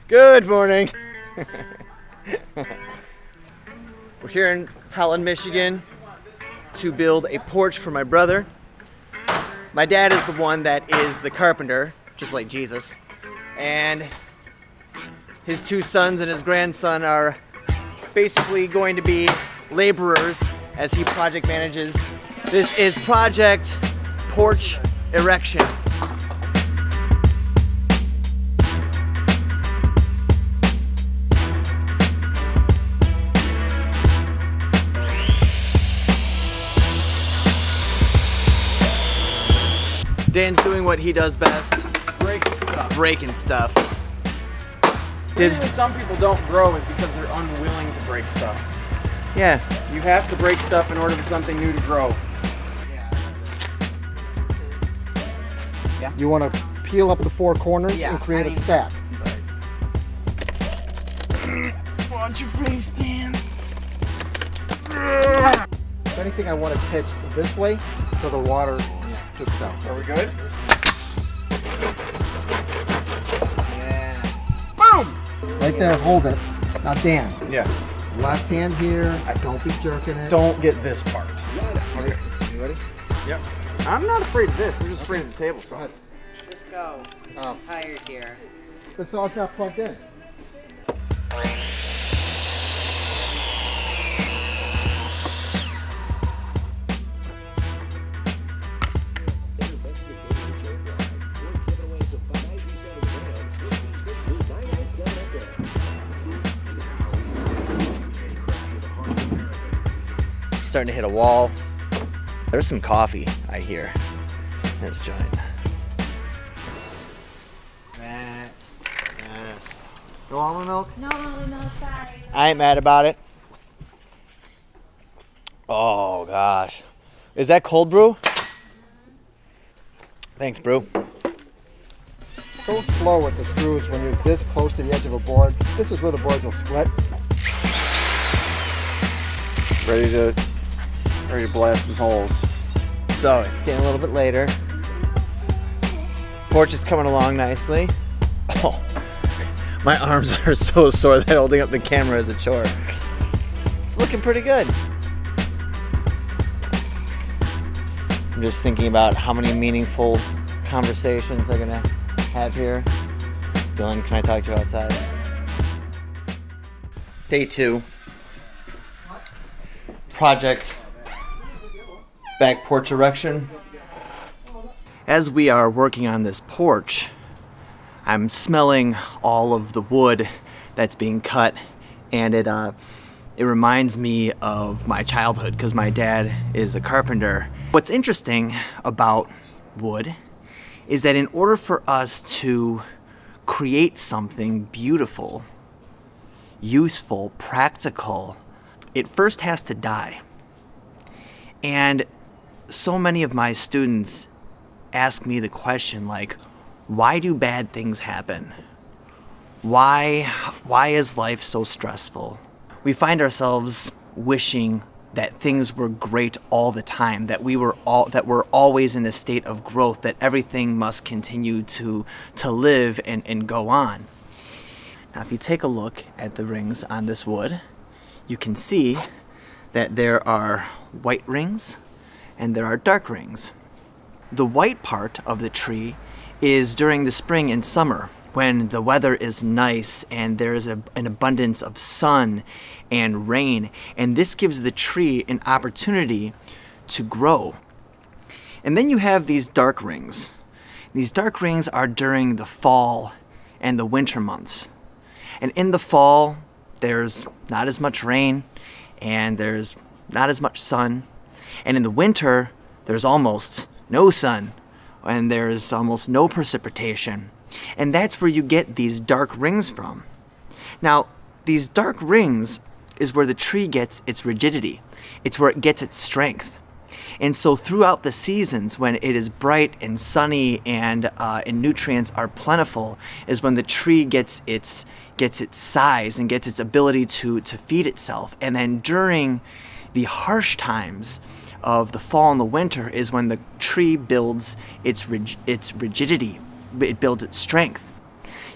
Good morning. We're here in Holland, Michigan to build a porch for my brother. My dad is the one that is the carpenter, just like Jesus. And his two sons and his grandson are basically going to be laborers as he project manages. This is Project Porch Erection. Dan's doing what he does best. Breaking stuff. The reason some people don't grow is because they're unwilling to break stuff. Yeah. You have to break stuff in order for something new to grow. Yeah. You want to peel up the four corners and create a sack. Watch your face, Dan. If anything, I want it pitched this way so the water drips down. So are we good? Yeah. Boom! Right there, hold it. Now, Dan. Yeah. Left hand here. Don't be jerking it. Don't get this part. Okay. You ready? Yep. I'm not afraid of this. I'm just afraid of the table saw. Just go. I'm tired here. The saw's not plugged in. Starting to hit a wall. There's some coffee, I hear, in this joint. Yes. No almond milk? No, sorry. I ain't mad about it. Oh, gosh. Is that cold brew? Thanks, brew. Go slow with the screws when you're this close to the edge of a board. This is where the boards will split. Ready to blast some holes. So, it's getting a little bit later. Porch is coming along nicely. Oh, my arms are so sore that holding up the camera is a chore. It's looking pretty good. I'm just thinking about how many meaningful conversations they're gonna have here. Dylan, can I talk to you outside? Day 2. Project back porch erection. As we are working on this porch, I'm smelling all of the wood that's being cut, and it reminds me of my childhood because my dad is a carpenter. What's interesting about wood is that in order for us to create something beautiful, useful, practical, it first has to die. And so many of my students ask me the question, like, why do bad things happen? Why is life so stressful? We find ourselves wishing that things were great all the time, that we're always in a state of growth, that everything must continue to live and go on. Now, if you take a look at the rings on this wood, you can see that there are white rings and there are dark rings. The white part of the tree is during the spring and summer when the weather is nice and there's an abundance of sun and rain, and this gives the tree an opportunity to grow. And then you have these dark rings. These dark rings are during the fall and the winter months. And in the fall, there's not as much rain and there's not as much sun. And in the winter, there's almost no sun and there's almost no precipitation. And that's where you get these dark rings from. Now, these dark rings is where the tree gets its rigidity. It's where it gets its strength. And so throughout the seasons, when it is bright and sunny and nutrients are plentiful, is when the tree gets its size and gets its ability to feed itself. And then during the harsh times of the fall and the winter is when the tree builds its rigidity. It builds its strength.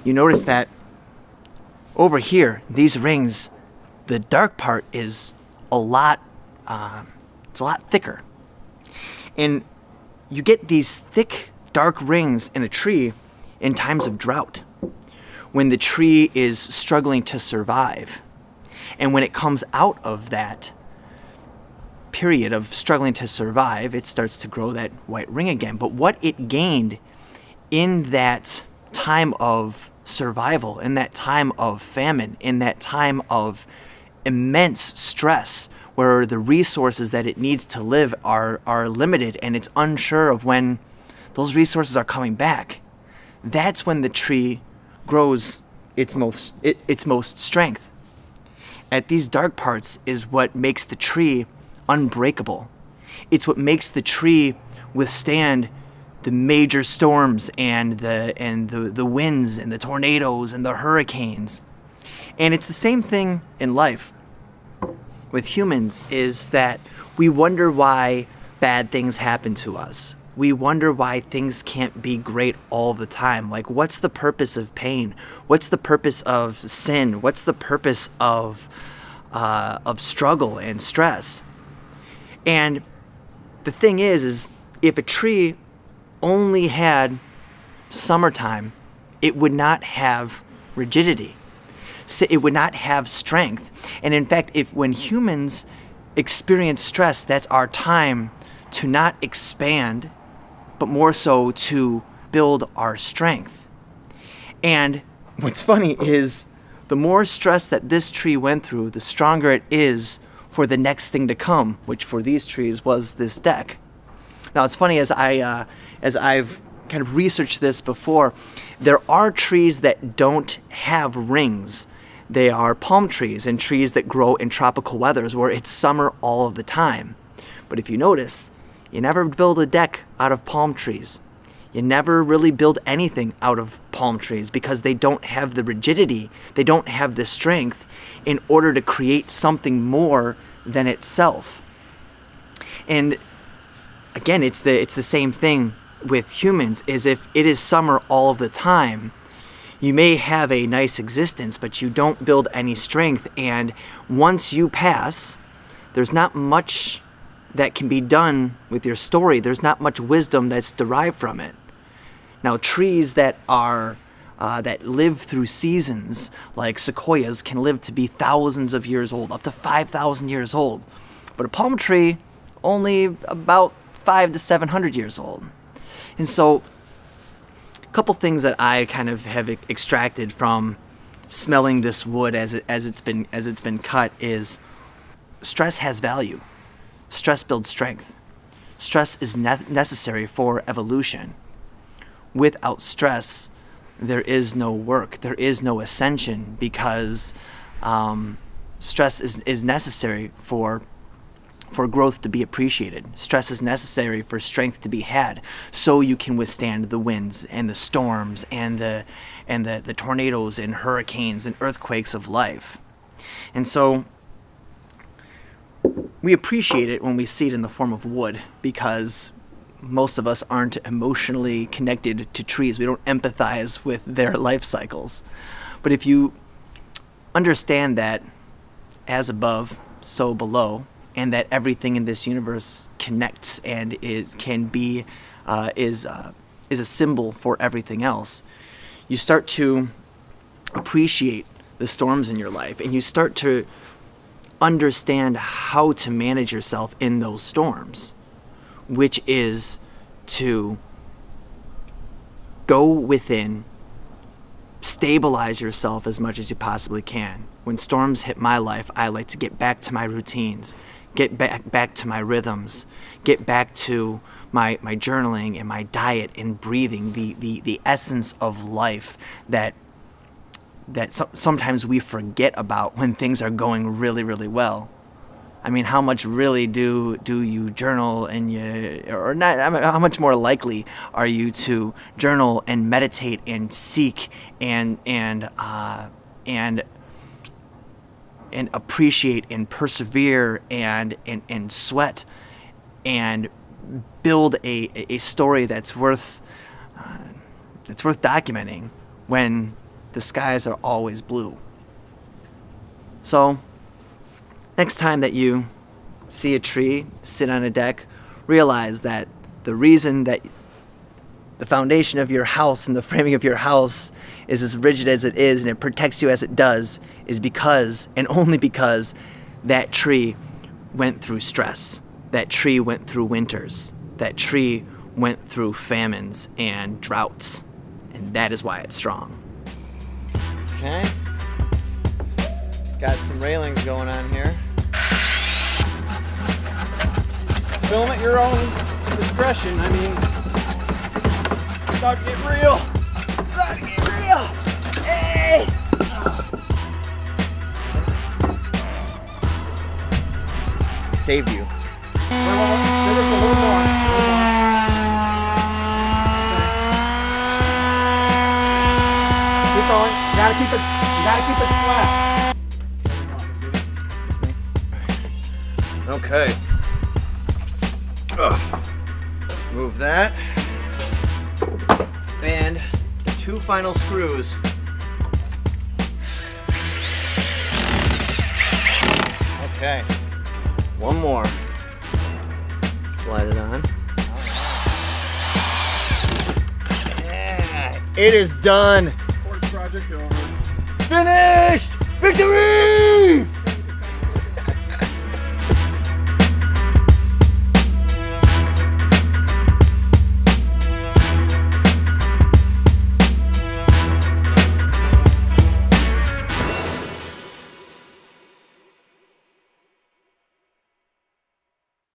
You notice that Over here, these rings, the dark part is a lot thicker. And you get these thick, dark rings in a tree in times of drought, when the tree is struggling to survive. And when it comes out of that period of struggling to survive, it starts to grow that white ring again. But what it gained in that time of survival, in that time of famine, in that time of immense stress, where the resources that it needs to live are limited, and it's unsure of when those resources are coming back, that's when the tree grows its most strength. At these dark parts is what makes the tree unbreakable. It's what makes the tree withstand the major storms and the winds and the tornadoes and the hurricanes. And it's the same thing in life with humans, is that we wonder why bad things happen to us. We wonder why things can't be great all the time. Like, what's the purpose of pain? What's the purpose of sin? What's the purpose of struggle and stress? And the thing is if a tree only had summertime, it would not have rigidity. It would not have strength. And in fact, when humans experience stress, that's our time to not expand, but more so to build our strength. And what's funny is the more stress that this tree went through, the stronger it is for the next thing to come, which for these trees was this deck. Now it's funny, as I've kind of researched this before, there are trees that don't have rings. They are palm trees and trees that grow in tropical weathers where it's summer all of the time. But if you notice, you never build a deck out of palm trees. You never really build anything out of palm trees because they don't have the rigidity, they don't have the strength in order to create something more than itself. And again, it's the same thing with humans, is if it is summer all of the time, you may have a nice existence, but you don't build any strength. And once you pass, there's not much that can be done with your story. There's not much wisdom that's derived from it. Now, trees that live through seasons, like sequoias, can live to be thousands of years old, up to 5,000 years old. But a palm tree, only about 500 to 700 years old. And so, a couple things that I kind of have extracted from smelling this wood as it's been cut is stress has value. Stress builds strength. Stress is necessary for evolution. Without stress, there is no work. There is no ascension, because stress is necessary for growth to be appreciated. Stress is necessary for strength to be had, so you can withstand the winds and the storms and the tornadoes and hurricanes and earthquakes of life. And so we appreciate it when we see it in the form of wood, because most of us aren't emotionally connected to trees. We don't empathize with their life cycles. But if you understand that as above, so below, and that everything in this universe connects and is a symbol for everything else, you start to appreciate the storms in your life, and you start to understand how to manage yourself in those storms, which is to go within, stabilize yourself as much as you possibly can. When storms hit my life, I like to get back to my routines, get back to my rhythms, get back to my journaling and my diet and breathing, the essence of life that sometimes we forget about when things are going really, really well. I mean, how much really do you journal or not? I mean, how much more likely are you to journal and meditate and seek and appreciate and persevere and sweat and build a story that's worth documenting when the skies are always blue? So next time that you see a tree sit on a deck, realize that the reason that the foundation of your house and the framing of your house is as rigid as it is and it protects you as it does is because, and only because, that tree went through stress. That tree went through winters. That tree went through famines and droughts. And that is why it's strong. Okay. Got some railings going on here. Film at your own discretion. I mean, It's about to get real. It's about to get real. Hey! I saved you. There is a little more. Keep going. You gotta keep it flat. Okay. Move that. And the 2 final screws. Okay. One more. Slide it on. Yeah, it is done. Porch project over. Finished! Victory!